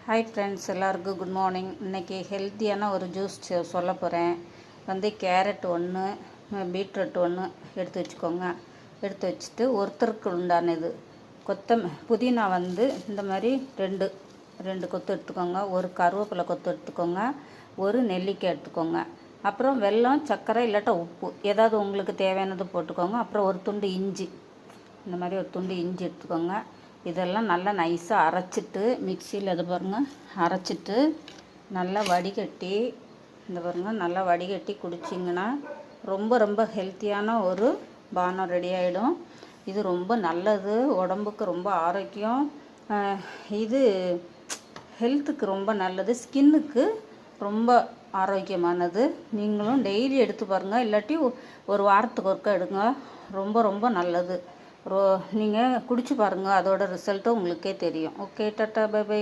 Hi friends, எல்லாருக்கும் good morning. இன்றைக்கி ஹெல்த்தியான ஒரு ஜூஸ் சொல்ல போகிறேன். கேரட் ஒன்று, பீட்ரூட் ஒன்று எடுத்து வச்சுக்கோங்க. எடுத்து வச்சுட்டு ஒருத்தருக்கு உண்டானது புதினா இந்த மாதிரி ரெண்டு கொத்து எடுத்துக்கோங்க. ஒரு கருவேப்பிலை கொத்து எடுத்துக்கோங்க. ஒரு நெல்லிக்காய் எடுத்துக்கோங்க. அப்புறம் வெல்லம், சர்க்கரை இல்லாட்டா உப்பு ஏதாவது உங்களுக்கு தேவையானது போட்டுக்கோங்க. அப்புறம் ஒரு துண்டு இஞ்சி, இந்த மாதிரி ஒரு துண்டு இஞ்சி எடுத்துக்கோங்க. இதெல்லாம் நல்லா நைஸாக அரைச்சிட்டு மிக்சியில் அரைச்சிட்டு நல்லா வடிகட்டி நல்லா வடிகட்டி குடிச்சிங்கன்னா ரொம்ப ரொம்ப ஹெல்த்தியான ஒரு பானம் ரெடி ஆகிடும். இது ரொம்ப நல்லது, உடம்புக்கு ரொம்ப ஆரோக்கியம். இது ஹெல்த்துக்கு ரொம்ப நல்லது, ஸ்கின்னுக்கு ரொம்ப ஆரோக்கியமானது. நீங்களும் டெய்லி எடுத்து பாருங்கள், இல்லாட்டி ஒரு வாரத்துக்கு ஒருக்கா எடுங்க. ரொம்ப ரொம்ப நல்லது. நீங்கள் குடிச்சு பாருங்கள், அதோட ரிசல்ட்டும் உங்களுக்கே தெரியும். Okay, tata, bye by.